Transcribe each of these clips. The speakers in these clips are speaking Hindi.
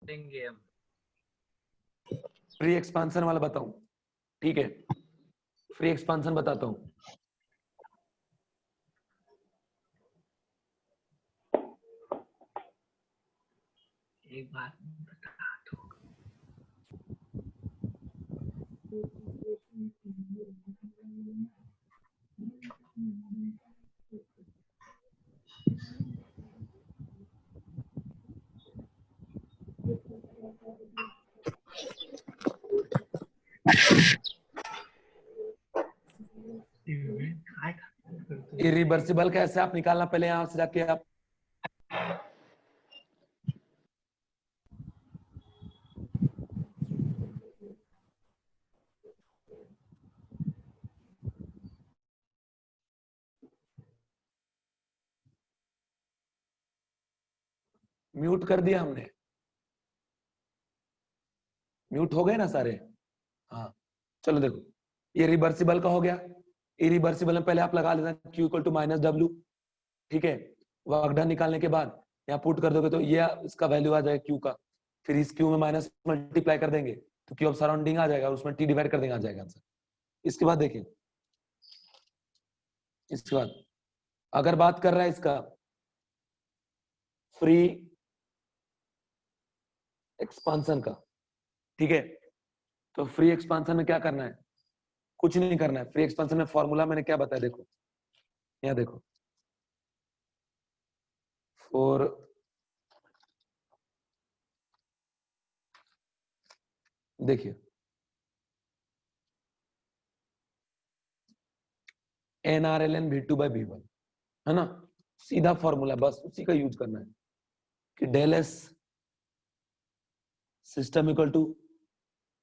देंगे हम। फ्री एक्सपांशन वाला बताऊं? ठीक है, फ्री एक्सपांशन बताता हूं। एक बात बता दो। इरिवर्सिबल कैसे आप निकालना, पहले यहां से जाके आप म्यूट कर दिया हमने, म्यूट हो गए ना सारे? हाँ चलो देखो, ये रिवर्सिबल का हो गया। इरिवर्सिबल में पहले आप लगा लेना Q equal to minus W. ठीक है, वर्क डन निकालने के बाद यहाँ पुट कर दोगे तो ये इसका वैल्यू आ जाएगा Q का, फिर इस Q में माइनस मल्टीप्लाई कर देंगे तो Q ऑफ सराउंडिंग आ जाएगा, उसमें T डिवाइड कर देंगे, आ जाएगा आंसर। इसके बाद देखिए, इसके बाद अगर बात कर रहा है इसका फ्री एक्सपांशन का, ठीक है, तो फ्री एक्सपांशन में क्या करना है? कुछ नहीं करना है। फ्री एक्सपांशन में फॉर्मूला मैंने क्या बताया, देखो यहाँ देखो, फॉर देखिए NRLN V2 by V1 है ना, सीधा फॉर्मूला, बस उसी का यूज करना है कि del S system equal to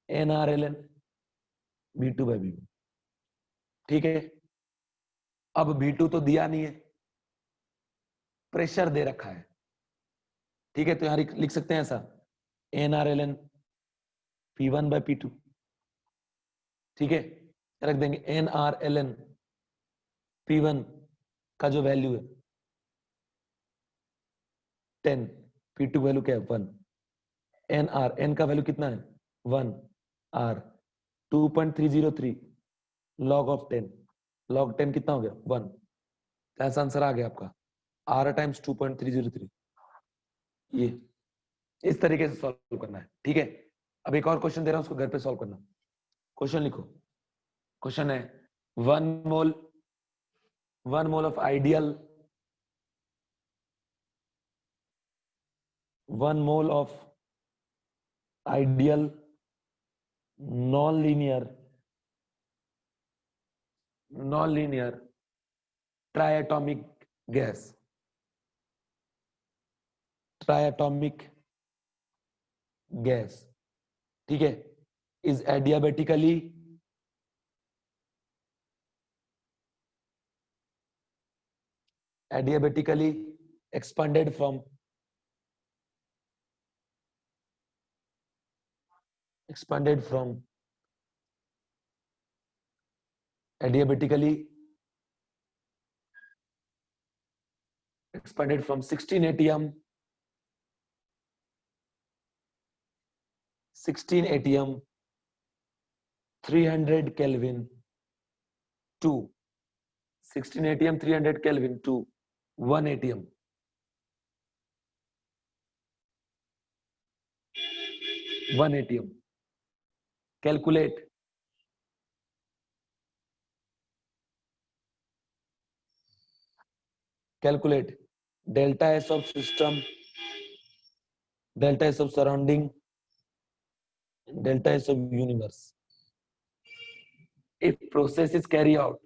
NRLN V2 by V1। ठीक है, अब V2 तो दिया नहीं है, प्रेशर दे रखा है। ठीक है, तो यहां लिख सकते हैं ऐसा, NRLN P1 by P2। ठीक है, रख देंगे NRLN P1 का जो वैल्यू है 10, P2 वैल्यू क्या है 1, N का वैल्यू कितना है 1, R 2.303 log ऑफ 10, log 10 कितना हो गया 1, ऐसा आंसर आ गया आपका R टाइम्स 2.303। ये इस तरीके से सॉल्व करना है। ठीक है, अब एक और क्वेश्चन दे रहा हूं, उसको घर पे सॉल्व करना। क्वेश्चन लिखो, क्वेश्चन है 1 mole of ideal 1 mole of ideal non linear triatomic gas, triatomic gas, ठीक है, is adiabatically expanded from adiabatically expanded from 16 atm 300 Kelvin to 16 atm 300 Kelvin to 1 atm 1 atm। Calculate delta S of system, delta S of surrounding, delta S of universe if process is carried out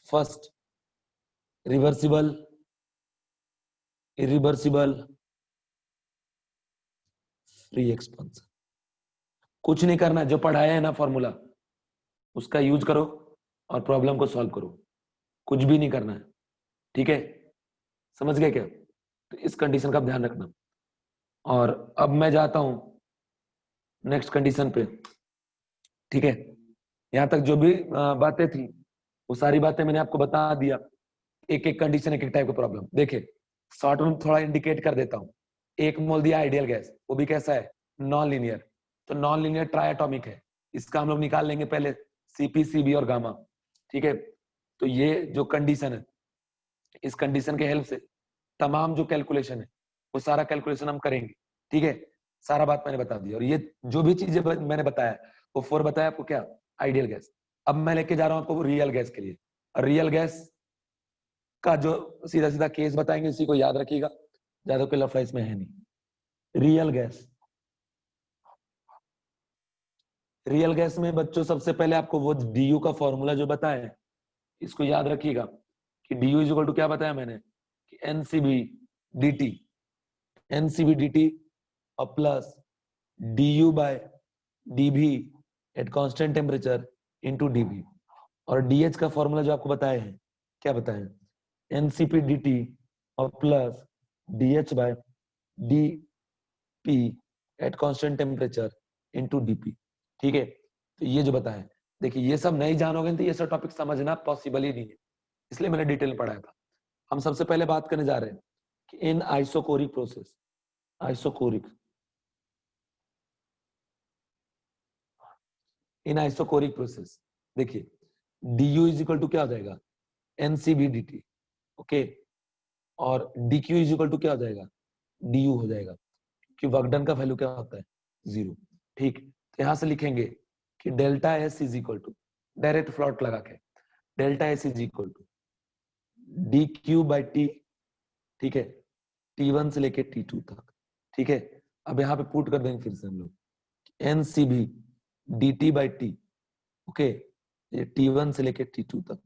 first reversible, irreversible, free expansion. कुछ नहीं करना, जो पढ़ाया है ना फॉर्मूला उसका यूज करो और प्रॉब्लम को सॉल्व करो, कुछ भी नहीं करना है। ठीक है, समझ गए क्या? तो इस कंडीशन का ध्यान रखना। और अब मैं जाता हूं नेक्स्ट कंडीशन पे। ठीक है, यहाँ तक जो भी बातें थी वो सारी बातें मैंने आपको बता दिया, एक एक कंडीशन, एक एक टाइप का प्रॉब्लम। देखिए शॉर्ट में थोड़ा इंडिकेट कर देता हूँ। 1 मोल दिया आइडियल गैस, वो भी कैसा है, नॉन लीनियर। तो नॉन लीनियर ट्राइएटॉमिक है, इसका हम लोग निकाल लेंगे पहले सीपी, सीबी और गामा। ठीक है, तो ये जो कंडीशन है, इस कंडीशन के हेल्प से तमाम जो कैलकुलेशन है वो सारा कैलकुलेशन हम करेंगे। ठीक है, सारा बात मैंने बता दी। और ये जो भी चीजें मैंने बताया वो 4 बताया आपको क्या, आइडियल गैस। अब मैं लेके जा रहा हूं आपको रियल गैस के लिए। रियल गैस का जो सीधा सीधा केस बताएंगे, इसी को याद रखिएगा, ज्यादा कोई लफड़ा इसमें है नहीं। रियल गैस, रियल गैस में बच्चों सबसे पहले आपको वो डीयू का फॉर्मूला जो बताया है इसको याद रखिएगा कि डीयू इज इक्वल टू क्या बताया मैंने, कि एनसीबी डीटी, एनसीबी डीटी और plus DU by DV at constant temperature into DV. और डीएच का फॉर्मूला जो आपको बताया है, क्या बताया है, एनसीपी डीटी और plus DH by DP at constant temperature into DP. ठीक है, तो ये जो बताया है, देखिए ये सब नहीं जानोगे तो ये सब टॉपिक समझना पॉसिबल ही नहीं है, इसलिए मैंने डिटेल में पढ़ाया था। हम सबसे पहले बात करने जा रहे हैं कि in isochoric process, isochoric, in isochoric process, देखिए du इज इक्वल टू क्या हो जाएगा, एनसीबी dt, ओके, और dq इज इक्वल टू क्या हो जाएगा, du हो जाएगा, कि वर्क डन का वैल्यू क्या होता है, 0। ठीक, तो यहां से लिखेंगे कि delta S is equal to, direct plot लगा के, delta S is equal to dq by T, ठीक है, t1 से लेके t2 तक। ठीक है, अब यहाँ पे पुट कर देंगे फिर से हम लोग NCB dt by T, okay, ये t1 से लेके t2 तक।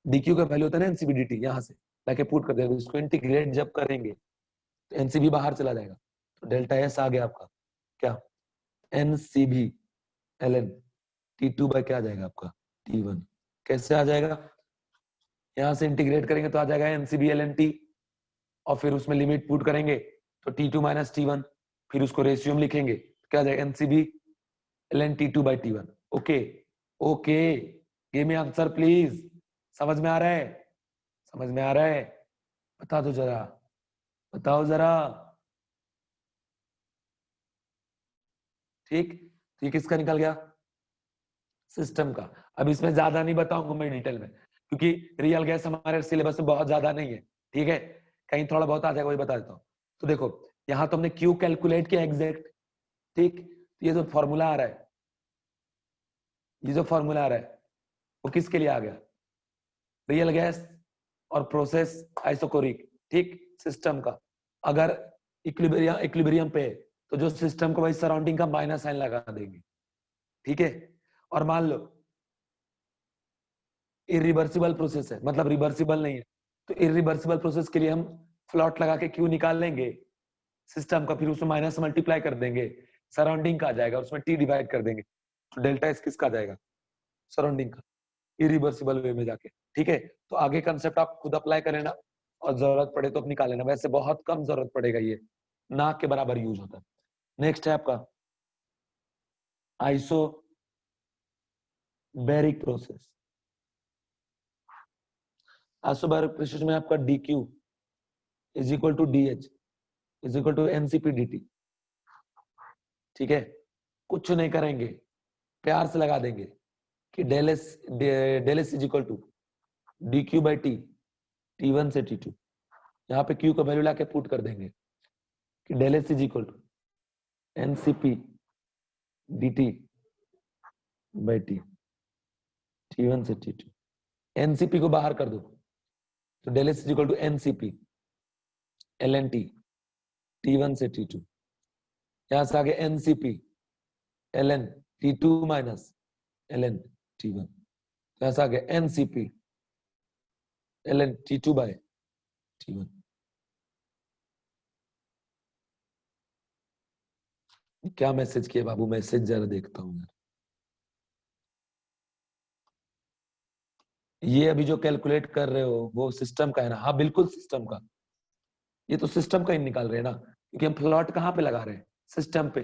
dq का वैल्यू होता है ना एनसीबी dt, यहाँ से लाके पुट कर देंगे, इसको इंटीग्रेट जब करेंगे तो एनसीबी बाहर चला जाएगा, तो डेल्टा एस आ गया आपका क्या, एनसीबी एलएन टी2 बाय क्या आ जाएगा आपका, t1। कैसे आ जाएगा, यहाँ से इंटीग्रेट करेंगे तो आ जाएगा एनसीबी एलएन टी, और फिर उसमें लिमिट पुट करेंगे तो t2 माइनस t1, फिर उसको रेशियो में लिखेंगे क्या आ जाएगा, NCB ln t2 by t1। Okay okay, give me answer please, समझ में आ रहा है, समझ में आ रहा है, बता दो जरा, बताओ जरा। ठीक, तो ये किसका निकल गया, सिस्टम का। अब इसमें ज्यादा नहीं बताऊंगा मैं डिटेल में, क्योंकि रियल गैस हमारे सिलेबस में बहुत ज्यादा नहीं है। ठीक है, कहीं थोड़ा बहुत आ जाएगा वही बता देता हूँ। तो देखो यहाँ तो हमने क्यू कैलकुलेट किया एग्जैक्ट, ठीक, ये जो फॉर्मूला आ रहा है, ये जो फॉर्मूला आ रहा है वो किसके लिए आ गया, रियल गैस और प्रोसेस आइसोकोरिक, ठीक, सिस्टम का। अगर इक्विलिब्रियम पे तो जो सिस्टम को भाई सराउंडिंग का माइनस साइन लगा देंगे। ठीक है, और मान लो इरिवर्सिबल प्रोसेस है, मतलब रिवर्सिबल नहीं है, तो इरिवर्सिबल प्रोसेस के लिए हम फ्लॉट लगा के क्यू निकाल लेंगे सिस्टम का, फिर उसमें माइनस मल्टीप्लाई कर देंगे, सराउंडिंग का आ जाएगा, उसमें टी डिवाइड कर देंगे, तो डेल्टा एस किसका आ जाएगा, सराउंडिंग का, इरिवर्सिबल वे में जाके। ठीक है, तो आगे कंसेप्ट आप खुद अप्लाई कर लेना, और जरूरत पड़े तो निकाल लेना, वैसे बहुत कम जरूरत पड़ेगा, ये ना के बराबर यूज होता है। नेक्स्ट है आपका आइसोबैरिक प्रोसेस। आइसोबैरिक प्रोसेस में आपका dq is equal to dh is equal to NCP dt। ठीक है, कुछ नहीं करेंगे, प्यार से लगा देंगे कि del S is equal to dq by T, t1 से t2, यहाँ पे q का वैल्यू लाके पुट कर देंगे कि del S is equal to NCP dt by T, t1 से t2, एनसीपी को बाहर कर दो तो del S is equal to NCP LN T, t1 से t2, यहां से आगे NCP LN t2 minus LN t1, यहां से आगे NCP LN t2 bye t1। क्या मैसेज किया बाबू, मैसेज जरा देखता हूं यार। ये अभी जो कैलकुलेट कर रहे हो वो सिस्टम का है ना, हाँ बिल्कुल सिस्टम का, ये तो सिस्टम का ही निकाल रहे हैं ना, क्योंकि हम प्लॉट कहाँ पे लगा रहे हैं, सिस्टम पे,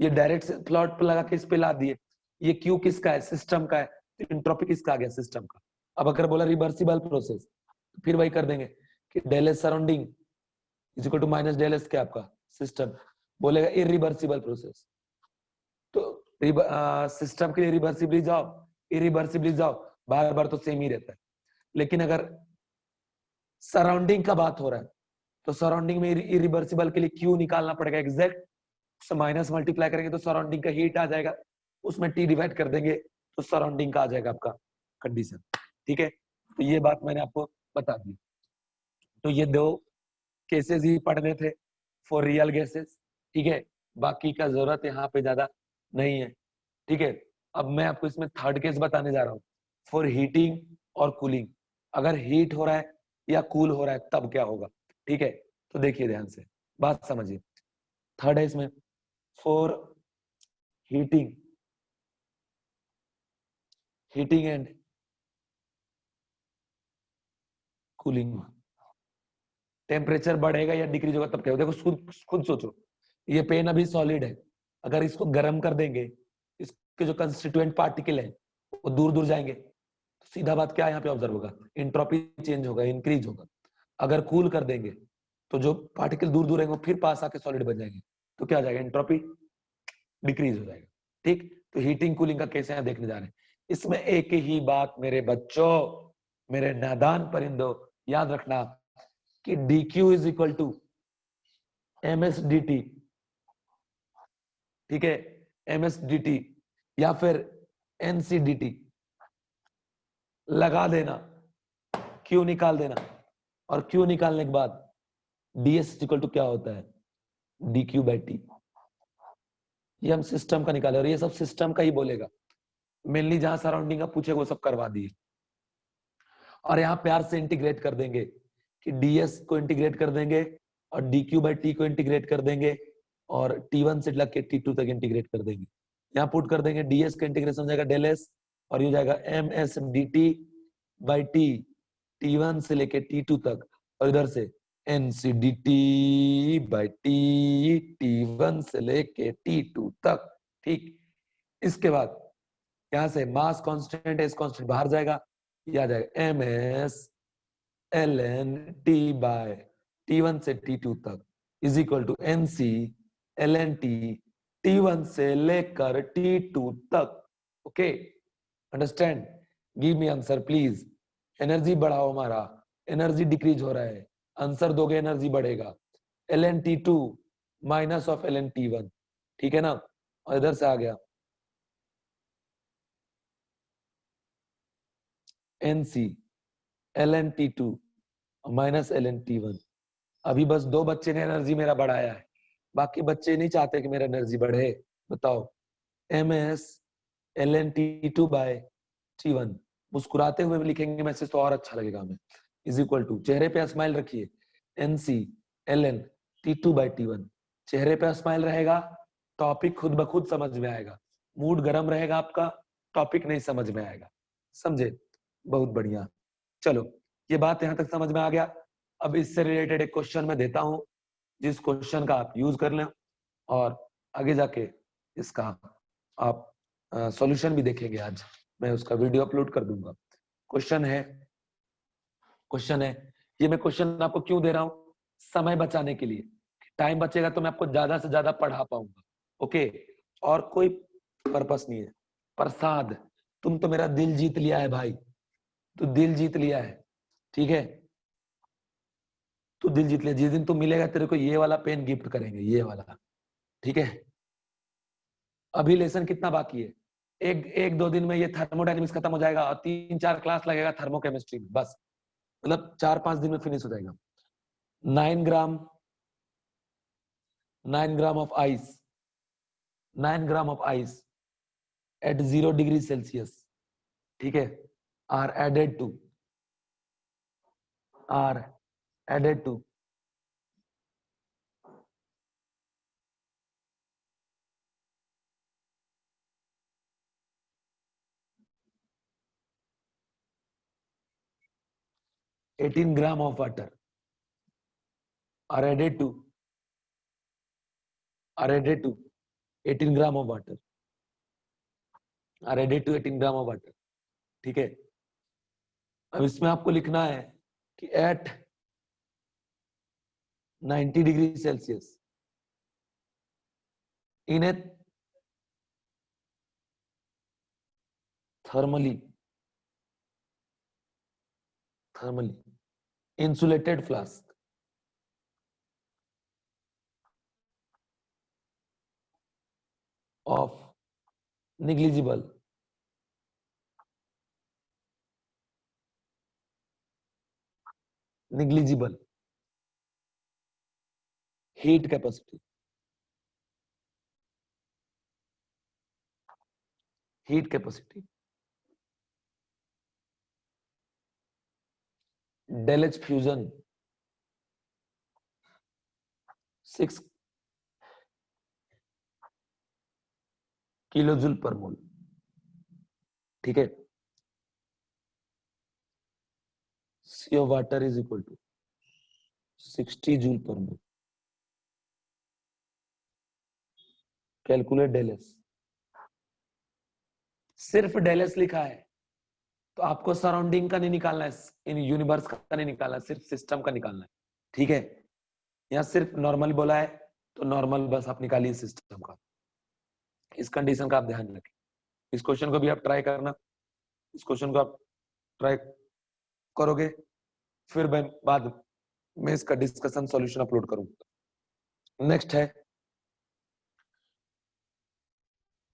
ये डायरेक्ट प्लॉट पे लगा के इस पे ला दिए, ये क्यू किसका है, सिस्टम का है, तो एंट्रोपी किसका आ गया, सिस्टम का। अब अगर बोला रिवर्सिबल प्रोसेस, फिर वही कर देंगे कि del S surrounding is equal to minus del S क्या आपका सिस्टम। बोलेगा इरिवर्सिबल प्रोसेस, तो सिस्टम के लिए रिवर्सिबली जाओ, इरिवर्सिबली जाओ, बार बार तो सेम ही रहता है। लेकिन अगर सराउंडिंग का बात हो रहा है तो सराउंडिंग में इरिवर्सिबल के लिए क्यू निकालना पड़ेगा एग्जैक्ट, उससे माइनस मल्टीप्लाई करेंगे तो सराउंडिंग का हीट आ जाएगा, उसमें टी डिवाइड कर देंगे तो सराउंडिंग का आ जाएगा आपका कंडीशन। ठीक है, तो ये बात मैंने आपको बता दी। तो ये दो केसेस ही पढ़ने थे फॉर रियल गैसेस। ठीक है, बाकी का जरूरत यहाँ पे ज्यादा नहीं है। ठीक है, अब मैं आपको इसमें थर्ड केस बताने जा रहा हूँ फॉर हीटिंग और कूलिंग। अगर हीट हो रहा है या कूल हो रहा है तब क्या होगा। ठीक है, तो देखिए ध्यान से बात समझिए। थर्ड है इसमें for heating, heating and cooling, temperature बढ़ेगा या डिक्रीज होगा तब क्या होगा। देखो खुद सोचो, ये पेन अभी सॉलिड है, अगर इसको गर्म कर देंगे, इसके जो कंस्टिट्यूएंट पार्टिकल है वो दूर दूर जाएंगे, तो सीधा बात क्या यहाँ पे ऑब्जर्व होगा, एंट्रोपी चेंज होगा, इंक्रीज होगा। अगर कूल कर देंगे तो जो पार्टिकल दूर दूर रहेंगे फिर पास आके सॉलिड बन जाएंगे, तो क्या हो जाएगा, एंट्रोपी डिक्रीज हो जाएगा। ठीक, तो हीटिंग कूलिंग का केस यहाँ देखने जा रहे हैं। इसमें एक ही बात मेरे बच्चों, मेरे नादान परिंदों, याद रखना कि dq is equal to ms dt। ठीक है, ms dt या फिर nc dt लगा देना, q निकाल देना, और q निकालने के बाद ds इक्वल टू क्या होता है, dq बाई टी। ये हम सिस्टम का निकाले और ये सब सिस्टम का ही बोलेगा, मेनली जहां सराउंडिंग का पूछे वो सब करवा दिए। और यहाँ प्यार से इंटीग्रेट कर देंगे कि ds को इंटीग्रेट कर देंगे और dq बाई टी को इंटीग्रेट कर देंगे और t1 से लग के t2 तक इंटीग्रेट कर देंगे। यहाँ पुट कर देंगे ds का इंटीग्रेशन हो जाएगा डेल एस और ये हो जाएगा ms dt by T, t1 से लेके t2 तक, और इधर से nc dt by T, t1 से लेके t2 तक। ठीक, इसके बाद यहाँ से मास कांस्टेंट एस कांस्टेंट बाहर जाएगा, ये आ जाएगा M S L N T by t1 से t2 तक is equal to N C L N T t1 से लेकर t2 तक। Okay, understand, give me answer please. Energy बढ़ाओ, हमारा एनर्जी डिक्रीज हो रहा है, आंसर दोगे एनर्जी बढ़ेगा, L N T two minus of L N T one. ठीक है ना, और इधर से आ गया N C L N T two minus L N T one. अभी बस दो बच्चे ने एनर्जी मेरा बढ़ाया है, बाकी बच्चे नहीं चाहते कि मेरा एनर्जी बढ़े। बताओ, M S L N T two by T one, मुस्कुराते हुए लिखेंगे मैसेज तो और अच्छा लगेगा हमें, इज इक्वल टू, चेहरे पे स्माइल रखिए, N C L N T two by T one. चेहरे पे स्माइल रहेगा, टॉपिक खुद ब खुद समझ में आएगा। मूड गर्म रहेगा आपका, टॉपिक नहीं समझ में आएगा। समझे, बहुत बढ़िया। चलो, ये बात यहां तक समझ में आ गया। अब इससे रिलेटेड एक क्वेश्चन मैं देता हूं, जिस क्वेश्चन का आप यूज कर लें और आगे जाके इसका आप सॉल्यूशन भी देखेंगे। आज मैं उसका वीडियो अपलोड कर दूंगा। क्वेश्चन है, ये मैं क्वेश्चन आपको क्यों दे रहा हूं, समय बचाने के लिए। टाइम बचेगा तो मैं आपको ज्यादा से ज्यादा पढ़ा पाऊंगा। ओके, और कोई पर्पस नहीं है। प्रसाद, तुम तो मेरा दिल जीत लिया है भाई, तू दिल जीत लिया है। ठीक है, तू दिल जीत लिया, जिस दिन तू मिलेगा तेरे को ये वाला पेन गिफ्ट करेंगे, ये वाला। ठीक है, अभी लेसन कितना बाकी है, एक एक दो दिन में ये थर्मोडायनेमिक्स खत्म हो जाएगा और 3-4 क्लास लगेगा थर्मोकेमिस्ट्री में, बस मतलब 4-5 दिन में फिनिश हो जाएगा। 9 gram 9 gram of ice 9 gram of ice at 0 degree Celsius, ठीक है, are added to 18 gram of water, are added to 18 gram of water ready to 18 gram of water. ठीक है, अब इसमें आपको लिखना है कि at 90 degree Celsius in a thermally insulated flask of negligible heat capacity, del H fusion 6 kilojoule per mole. ठीक है, CO water is equal to 60 joule per mole. Calculate del S. सिर्फ डेल एस लिखा है तो आपको सराउंडिंग का नहीं निकालना है, इन यूनिवर्स का नहीं निकालना है, सिर्फ सिस्टम का निकालना है। ठीक है, यहाँ सिर्फ नॉर्मल बोला है तो नॉर्मल बस आप निकालिए सिस्टम का। इस कंडीशन का आप ध्यान रखें। इस क्वेश्चन को भी आप ट्राई करना, इस क्वेश्चन को आप ट्राई करोगे फिर मैं बाद में इसका डिस्कशन सॉल्यूशन अपलोड करूंगा। नेक्स्ट है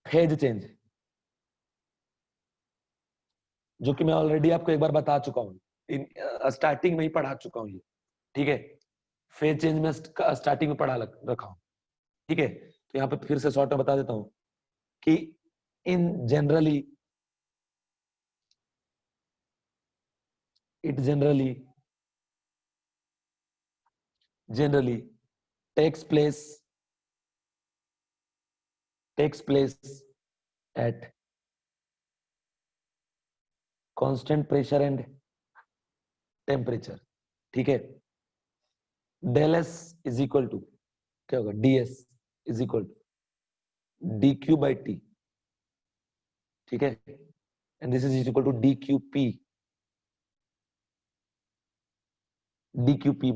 फेज चेंज, जो कि मैं ऑलरेडी आपको एक बार बता चुका हूं, स्टार्टिंग में ही पढ़ा चुका हूं ये। ठीक है, फेज चेंज में स्टार्टिंग में पढ़ा रखा हूं। ठीक है, तो यहाँ पे फिर से शॉर्ट में बता देता हूं कि इन generally it generally takes place at constant pressure and temperature। ठीक है, del S is equal to क्या होगा, ds is equal to dq by t। ठीक है, and this is equal to dqp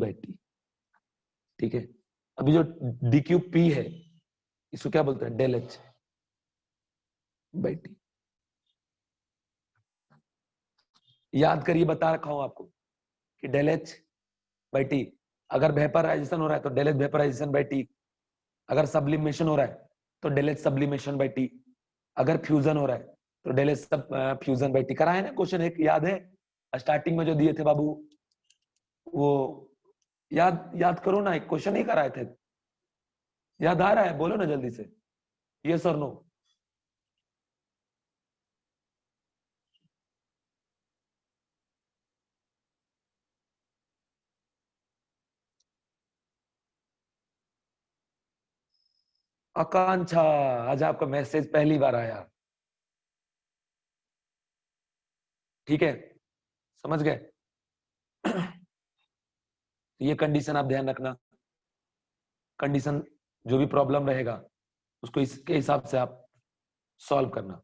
by t। ठीक है, अभी जो dqp है इसको क्या बोलते हैं, del H by t। याद करिए, बता रखा हूं आपको कि del H by t, अगर वेपराइजेशन हो रहा है तो del H vaporisation by t, अगर सब्लिमेशन हो रहा है तो del H sublimation by t, अगर फ्यूजन हो रहा है तो del H fusion by t। कराए ना क्वेश्चन, एक याद है स्टार्टिंग में जो दिए थे बाबू, वो याद करो ना, एक क्वेश्चन ही कराए थे, याद आ रहा है, बोलो ना जल्दी से, यस और नो। आकांक्षा, आज आपका मैसेज पहली बार आया। ठीक है, समझ गए। ये कंडीशन आप ध्यान रखना, कंडीशन जो भी प्रॉब्लम रहेगा उसको इसके हिसाब से आप सॉल्व करना।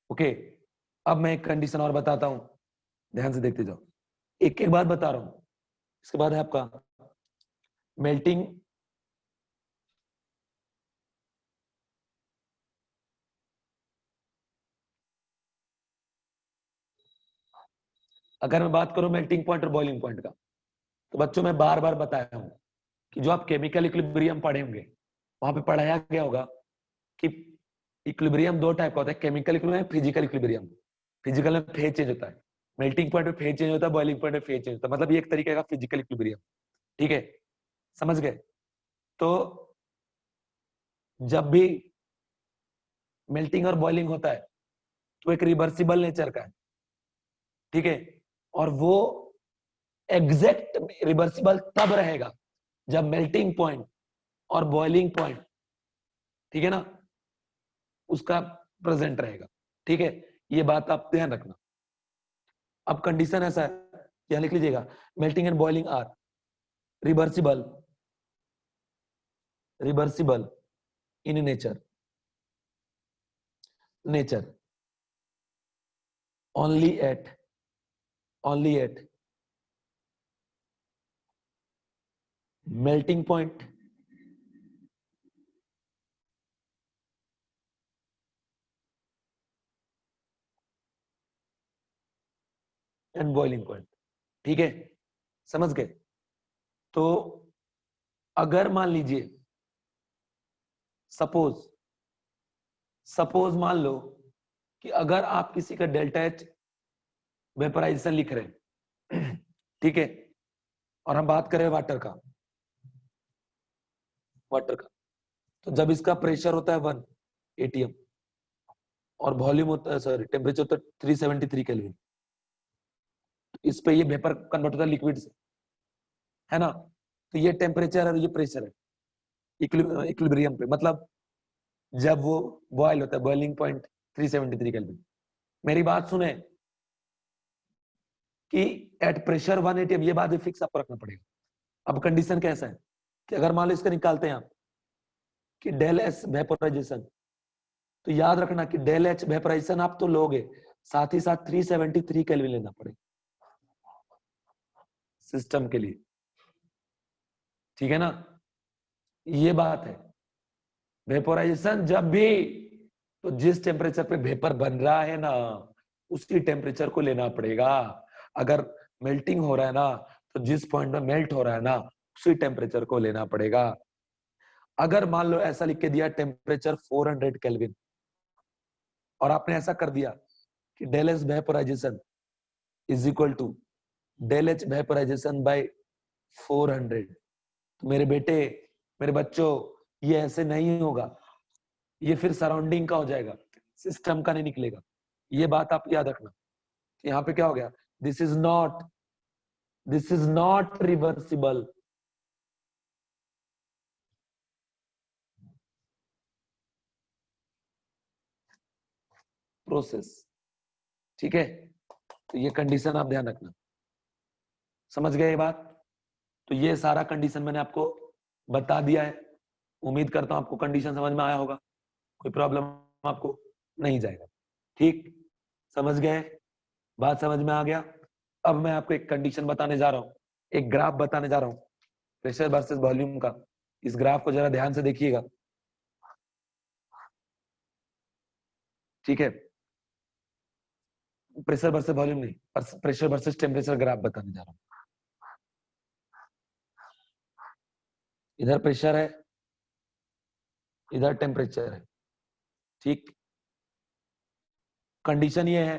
ओके, अब मैं एक कंडीशन और बताता हूं, ध्यान से देखते जाओ, एक एक बात बता रहा हूं। इसके बाद है आपका मेल्टिंग अगर मैं बात करूं मेल्टिंग पॉइंट और बॉइलिंग पॉइंट का, तो बच्चों मैं बार बार बताया हूं कि जो आप केमिकल इक्विलिब्रियम पढ़े होंगे वहां पे पढ़ाया गया होगा कि इक्विलिब्रियम दो टाइप का होता है, chemical equilibrium, physical equilibrium. Physical में फेज चेंज होता है, मेल्टिंग पॉइंट में फेज चेंज होता है, बॉइलिंग पॉइंट में फेज चेंज होता है, मतलब ये एक तरीके का फिजिकल इक्विलिब्रियम। ठीक है, समझ गए। तो जब भी मेल्टिंग और बॉइलिंग होता है तो एक रिवर्सिबल नेचर का है। ठीक है, और वो एग्जैक्ट रिवर्सिबल तब रहेगा जब मेल्टिंग पॉइंट और बॉइलिंग पॉइंट, ठीक है ना, उसका प्रेजेंट रहेगा। ठीक है, ये बात आप ध्यान रखना। अब कंडीशन ऐसा है, यहां लिख लीजिएगा, melting and boiling are reversible in nature only at melting point and boiling point. ठीक है, समझ गए? तो अगर मान लीजिए सपोज मान लो कि अगर आप किसी का डेल्टा एच वेपराइजेशन लिख रहे हैं, ठीक है, और हम बात करें वाटर का, तो जब इसका प्रेशर होता है 1 atm और वॉल्यूम होता है, सॉरी, टेम्परेचर होता है 373 केल्विन, इस पे ये वेपर कन्वर्ट होता है लिक्विड से, है ना? तो ये टेम्परेचर और ये प्रेशर है इक्विलिब्रियम पे, मतलब जब वो बॉयल होता है, बॉइलिंग पॉइंट 373 केल्विन। मेरी बात सुने कि एट प्रेशर 1 atm, ये बात भी फिक्स आपको रखना पड़ेगा। अब कंडीशन कैसा है कि अगर मान लो इसका निकालते हैं आप कि डेल एस वेपोराइजेशन, तो याद रखना कि डेल एच वेपोराइजेशन आप तो लोगे, साथ ही साथ 373 केल्विन लेना पड़ेगा सिस्टम के लिए, ठीक है ना? ये बात है। वेपोराइजेशन जब भी, तो जिस टेम्परेचर पे वेपर बन रहा है ना, उसी टेम्परेचर को लेना पड़ेगा। अगर मेल्टिंग हो रहा है ना, तो जिस पॉइंट में मेल्ट हो रहा है ना, उसी टेम्परेचर को लेना पड़ेगा। अगर मान लो ऐसा लिख के दिया टेम्परेचर 400 केल्विन, और आपने ऐसा कर दिया कि del H vaporisation is equal to del H vaporisation by 400, तो मेरे बेटे, मेरे बच्चों, ये ऐसे नहीं होगा, ये फिर सराउंडिंग का हो जाएगा, सिस्टम का नहीं निकलेगा। ये बात आप याद रखना। यहाँ पे क्या हो गया, this is not reversible. Process, ठीक है? तो ये कंडीशन आप ध्यान रखना। समझ गए ये बात? तो ये सारा कंडीशन मैंने आपको बता दिया है। उम्मीद करता हूं आपको कंडीशन समझ में आया होगा, कोई प्रॉब्लम आपको नहीं जाएगा। ठीक, समझ गए? बात समझ में आ गया? अब मैं आपको एक कंडीशन बताने जा रहा हूं, एक ग्राफ बताने जा रहा हूं प्रेशर वर्सेस वॉल्यूम का। इस ग्राफ को जरा ध्यान से देखिएगा, ठीक है? प्रेशर वर्सेस वॉल्यूम नहीं, प्रेशर वर्सेस टेम्परेचर ग्राफ बताने जा रहा हूं। इधर प्रेशर है, इधर टेम्परेचर है, ठीक? कंडीशन ये है,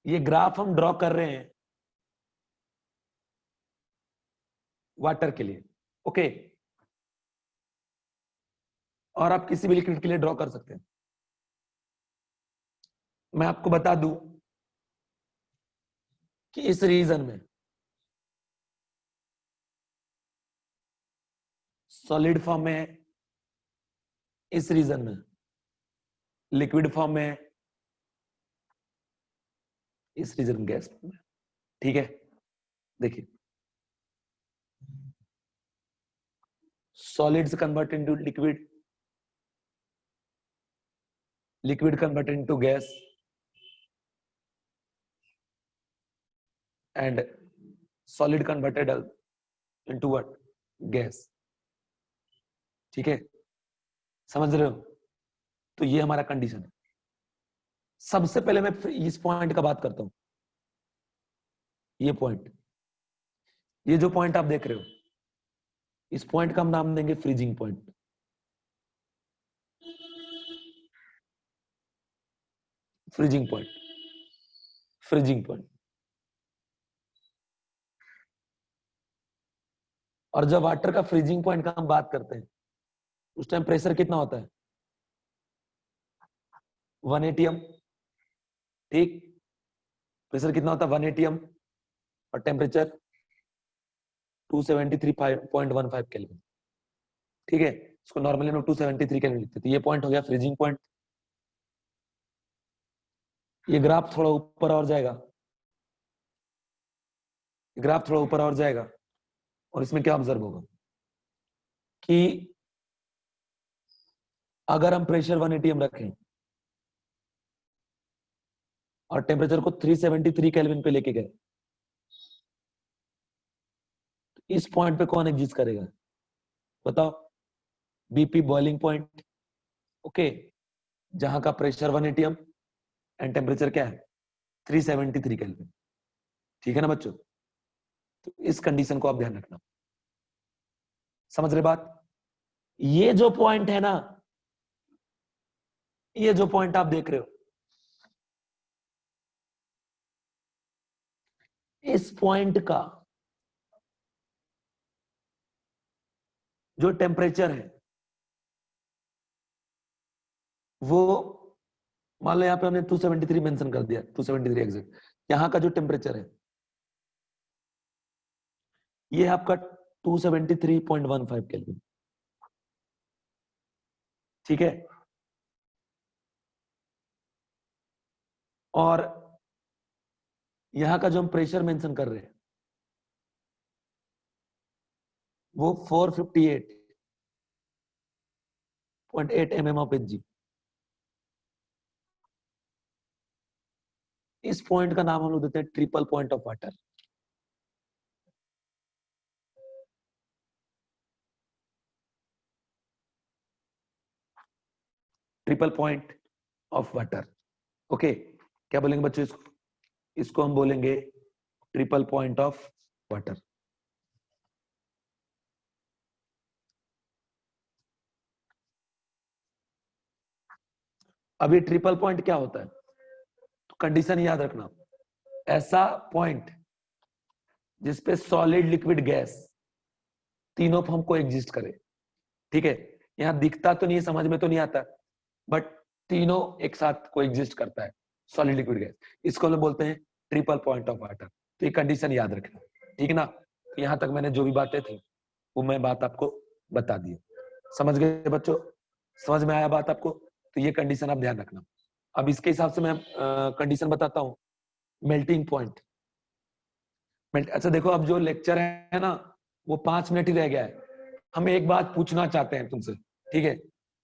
ये ग्राफ हम ड्रॉ कर रहे हैं वाटर के लिए, ओके? और आप किसी भी लिक्विड के लिए ड्रॉ कर सकते हैं। मैं आपको बता दूं कि इस रीजन में सॉलिड फॉर्म में है, इस रीजन में लिक्विड फॉर्म में है, इस रीजन में गैस फॉर्म में, ठीक है? देखिए, solids convert into liquid, liquid converted into gas, and solid converted into what? Gas, ठीक है? समझ रहे हो? तो ये हमारा कंडीशन है। सबसे पहले मैं इस पॉइंट का बात करता हूं, ये पॉइंट, ये जो पॉइंट आप देख रहे हो, इस पॉइंट का हम नाम देंगे freezing point. Freezing point, freezing point. और जब वाटर का फ्रीजिंग पॉइंट का हम बात करते हैं, उस टाइम प्रेशर कितना होता है? 1 atm, ठीक? प्रेशर कितना होता है? 1 atm, और टेम्परेचर 273.15 केल्विन, ठीक है? इसको नॉर्मली हम 273 केल्विन लिखते हैं। तो ये पॉइंट हो गया फ्रीजिंग पॉइंट। ये ग्राफ थोड़ा ऊपर और जाएगा, ग्राफ थोड़ा ऊपर और जाएगा और इसमें क्या ऑब्जर्व होगा कि अगर हम प्रेशर 1 atm रखें और टेम्परेचर को 373 केल्विन पे लेके गए, इस पॉइंट पे कौन एग्जिस्ट करेगा बताओ? बीपी बॉइलिंग पॉइंट, ओके, जहां का प्रेशर 1 atm एंड टेम्परेचर क्या है 373 केल्विन। ठीक है ना बच्चों? तो इस कंडीशन को आप ध्यान रखना। समझ रहे बात? ये जो पॉइंट है ना, ये जो पॉइंट आप देख रहे हो, इस पॉइंट का जो टेम्परेचर है वो, मान लो यहाँ पे हमने 273 मेंशन कर दिया, 273 एग्जैक्ट। यहाँ का जो टेम्परेचर है ये है आपका 273.15 केल्विन। ठीक है? और यहाँ का जो हम प्रेशर मेंशन कर रहे हैं वो 458.8 mm ऑफ Hg। इस पॉइंट का नाम हम लोग देते हैं triple point of water. Triple point of water, okay. क्या बोलेंगे बच्चों इसको? इसको हम बोलेंगे ट्रिपल पॉइंट ऑफ वाटर। अब ये ट्रिपल पॉइंट क्या होता है? तो कंडीशन याद रखना, ऐसा पॉइंट जिसपे सॉलिड लिक्विड गैस तीनों फॉर्म को एग्जिस्ट करे। ठीक है? यहां दिखता तो नहीं है, समझ में तो नहीं आता, बट तीनों एक साथ को एग्जिस्ट करता है, सॉलिड लिक्विड गैस। इसको हम बोलते हैं ट्रिपल पॉइंट ऑफ वाटर। तो ये कंडीशन याद रखना, ठीक है ना? तो यहां तक मैंने जो भी बातें थी वो मैं बात आपको बता दी। समझ गए बच्चों? समझ में आया बात आपको? तो ये कंडीशन आप ध्यान रखना। अब इसके हिसाब से मैं कंडीशन बताता हूँ। मेल्टिंग पॉइंट, अच्छा देखो, अब जो लेक्चर है ना वो 5 मिनट ही रह गया है। हम एक बात पूछना चाहते हैं तुमसे, ठीक है?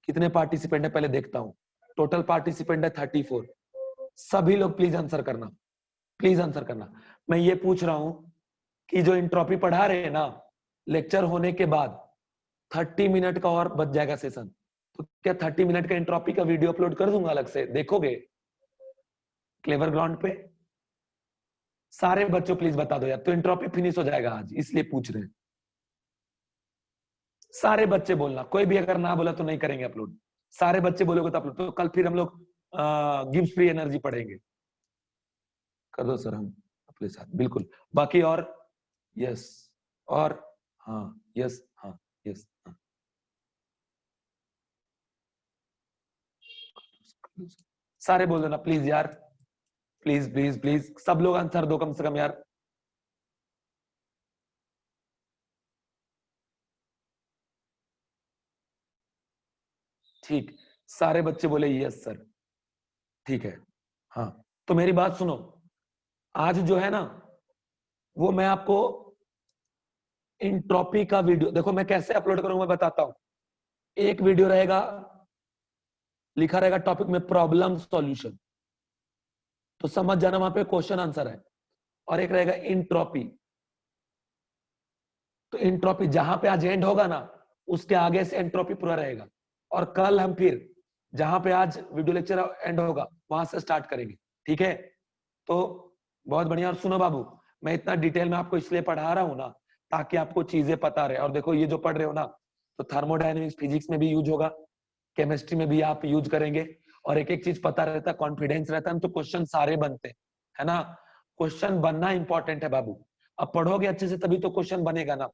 कितने पार्टिसिपेंट है पहले देखता हूँ। टोटल पार्टिसिपेंट है 34। सभी लोग प्लीज आंसर करना, प्लीज आंसर करना। मैं ये पूछ रहा हूं कि जो इंट्रोपी पढ़ा रहे हैं ना, लेक्चर होने के बाद 30 मिनट का और बच जाएगा सेशन, तो क्या 30 मिनट का इंट्रोपी का वीडियो अपलोड कर दूंगा अलग से, देखोगे क्लेवर ग्राउंड पे? सारे बच्चों प्लीज बता दो यार, तो इंट्रोपी फिनिश हो जाएगा आज, इसलिए पूछ रहे हैं। सारे बच्चे बोलना, कोई भी अगर ना बोला तो नहीं करेंगे अपलोड। सारे बच्चे बोलोगे तो अपलोड, तो कल फिर हम लोग गिव्स फ्री एनर्जी पढ़ेंगे। कर दो सर हम अपने साथ, बिल्कुल। बाकी और यस, और हाँ, यस, हाँ, यस, हाँ। सारे बोल देना प्लीज यार, प्लीज प्लीज प्लीज, सब लोग आंसर दो कम से कम यार। ठीक, सारे बच्चे बोले यस सर, ठीक है। हाँ, तो मेरी बात सुनो, आज जो है ना वो मैं आपको इंट्रोपी का वीडियो, देखो मैं कैसे अपलोड करूंगा मैं बताता हूं। एक वीडियो रहेगा, लिखा रहेगा टॉपिक में प्रॉब्लम सॉल्यूशन, तो समझ जाना वहां पे क्वेश्चन आंसर है। और एक रहेगा इंट्रोपी, तो इंट्रोपी जहां पे आज एंड होगा ना उसके आगे से एंट्रोपी पूरा रहेगा। और कल हम फिर जहां पे आज वीडियो लेक्चर एंड होगा वहां से स्टार्ट करेंगे, ठीक है? तो बहुत बढ़िया। और सुनो बाबू, मैं इतना डिटेल में आपको इसलिए पढ़ा रहा हूं ना ताकि आपको चीजें पता रहे। और देखो ये जो पढ़ रहे हो ना, तो थर्मोडायनेमिक्स फिजिक्स में भी यूज होगा, केमिस्ट्री में भी आप यूज करेंगे, और एक एक चीज पता रहता है, कॉन्फिडेंस रहता है, तो क्वेश्चन सारे बनते हैं, है ना? क्वेश्चन बनना इंपॉर्टेंट है बाबू। अब पढ़ोगे अच्छे से तभी तो क्वेश्चन बनेगा ना,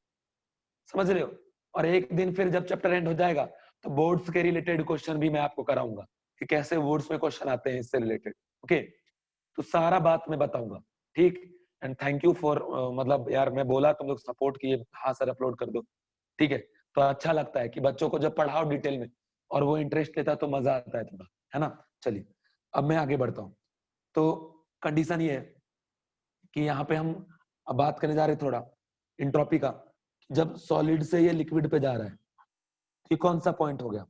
समझ रहे हो? और एक दिन फिर जब चैप्टर एंड हो जाएगा तो बोर्ड्स के रिलेटेड क्वेश्चन भी मैं आपको कराऊंगा कि कैसे बोर्ड्स में क्वेश्चन आते हैं इससे रिलेटेड, ओके? तो सारा बात मैं बताऊंगा, ठीक? एंड थैंक यू फॉर, मतलब यार मैं बोला तुम लोग सपोर्ट किए, हाँ सर अपलोड कर दो, ठीक है? तो अच्छा लगता है कि बच्चों को जब पढ़ाओ डिटेल में और वो इंटरेस्ट लेता है तो मजा आता है थोड़ा, है ना? चलिए अब मैं आगे बढ़ता हूँ। तो कंडीशन ये है कि यहाँ पे हम अब बात करने जा रहे थोड़ा इंट्रोपी का। जब सॉलिड से ये लिक्विड पे जा रहा है, ये कौन सा पॉइंट हो गया?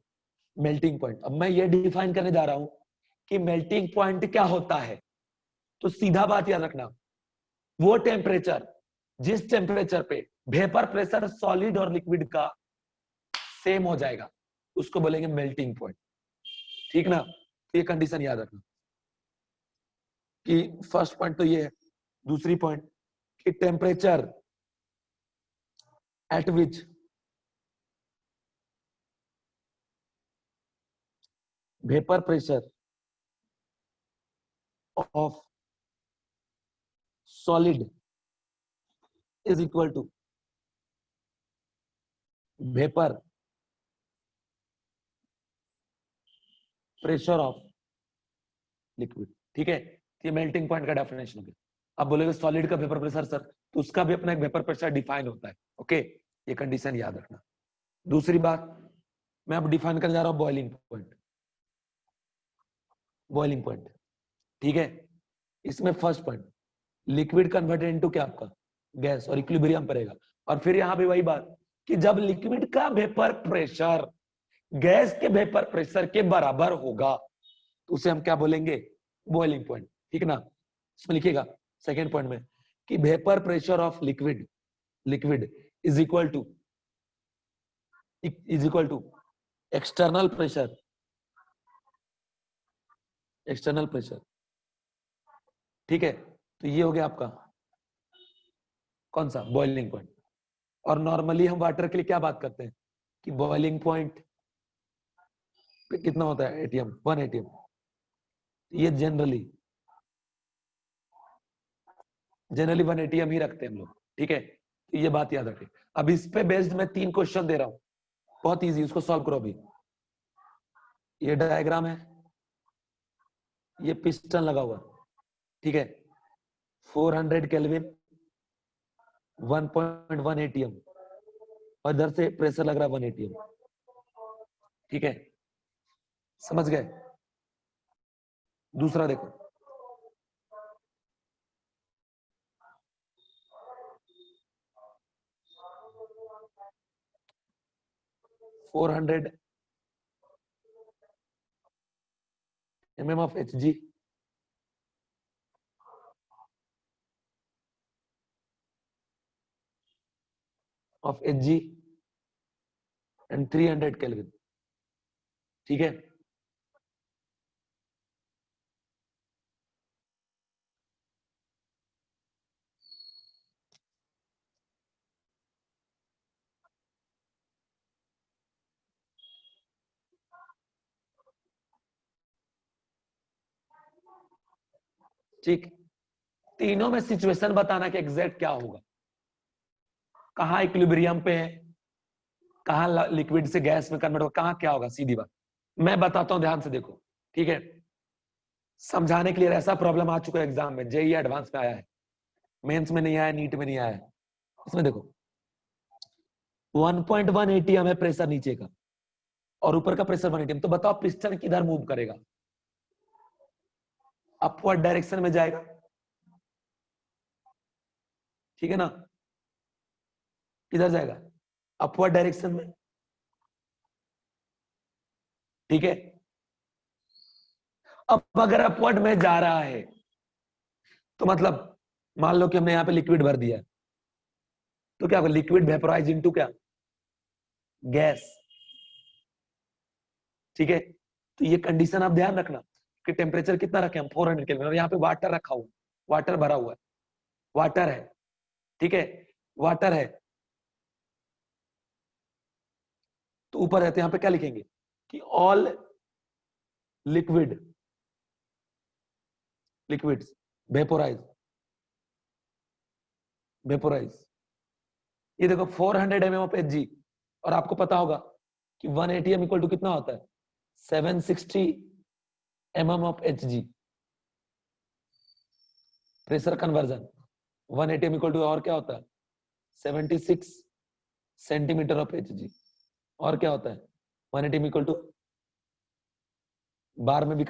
Melting point. अब मैं ये डिफाइन करने जा रहा हूं कि मेल्टिंग पॉइंट क्या होता है। तो सीधा बात याद रखना, वो टेम्परेचर जिस टेम्परेचर पे वेपर प्रेशर सॉलिड और लिक्विड का सेम हो जाएगा, उसको बोलेंगे मेल्टिंग पॉइंट। ठीक ना? ये कंडीशन याद रखना कि फर्स्ट पॉइंट तो ये है। दूसरी पॉइंट कि temperature at which vapour pressure of solid is equal to vapor pressure of liquid। ठीक है, ये मेल्टिंग पॉइंट का डेफिनेशन हो गया। अब बोलेगे सॉलिड का वेपर प्रेशर सर, तो उसका भी अपना एक वेपर प्रेशर डिफाइन होता है। ओके, ये कंडीशन याद रखना। दूसरी बात मैं अब डिफाइन करने जा रहा हूं बॉइलिंग पॉइंट। बॉइलिंग पॉइंट, ठीक है, इसमें first point liquid converted into क्या आपका गैस और इक्विलिब्रियम पर रहेगा। और फिर यहां भी वही बात कि जब लिक्विड का वेपर प्रेशर गैस के वेपर प्रेशर के बराबर होगा तो उसे हम क्या बोलेंगे? Boiling point. ठीक ना? इसमें लिखिएगा सेकेंड पॉइंट में कि vapour pressure of liquid is equal to external pressure. ठीक है, तो ये हो गया आपका कौन सा? Boiling point. और नॉर्मली हम वाटर के लिए क्या बात करते हैं कि बॉइलिंग पॉइंट पे कितना होता है? ATM, 1 ATM. ये जनरली 1 एटीएम ही रखते हैं हम लोग। ठीक है, तो ये बात याद रखें। अब इस पे बेस्ड मैं 3 क्वेश्चन दे रहा हूं, बहुत इजी, उसको सॉल्व करो अभी। ये डायग्राम है, ये पिस्टन लगा हुआ, ठीक है, 400 केल्विन 1.1 एटीएम और इधर से प्रेशर लग रहा है 1 एटीएम। ठीक है, समझ गए? दूसरा देखो, (400 mm of Hg and 300 kelvin. ठीक है, ठीक, तीनों में सिचुएशन बताना कि एग्जैक्ट क्या होगा, कहां इक्विलिब्रियम पे है, कहां लिक्विड से गैस में कन्वर्ट होगा, कहां क्या होगा। सीधी बात मैं बताता हूं, ध्यान से देखो। ठीक है, समझाने के लिए ऐसा प्रॉब्लम आ चुका है एग्जाम में, जेई एडवांस में आया है, मेंस में नहीं आया, नीट में नहीं आया है। इसमें देखो 1.1 एटीएम है प्रेशर नीचे का और ऊपर का प्रेशर 1 एटीएम। तो बताओ पिस्टन किधर मूव करेगा? अपवर्ड डायरेक्शन में जाएगा। ठीक है ना? किधर जाएगा? अपवर्ड डायरेक्शन में। ठीक है, अब अगर अपवर्ड में जा रहा है तो मतलब मान लो कि हमने यहां पे लिक्विड भर दिया, तो क्या होगा? लिक्विड वेपोराइज इनटू क्या? गैस। ठीक है, तो ये कंडीशन आप ध्यान रखना कि टेम्परेचर कितना रखे हम? 400 केल्विन, और यहाँ पे वाटर रखा हुआ, वाटर भरा हुआ है, वाटर है। ठीक है, वाटर है, तो ऊपर रहते यहाँ पे क्या लिखेंगे कि ऑल लिक्विड्स वेपोराइज। ये देखो 400 mm ऑफ Hg, और आपको पता होगा कि 1 atm इक्वल टू कितना होता है? 760 mm of Hg। Pressure conversion 1 atm equal to और क्या होता है? 76 सेंटीमीटर ऑफ Hg। और क्या होता है? 1 atm इक्वल टू बार में भी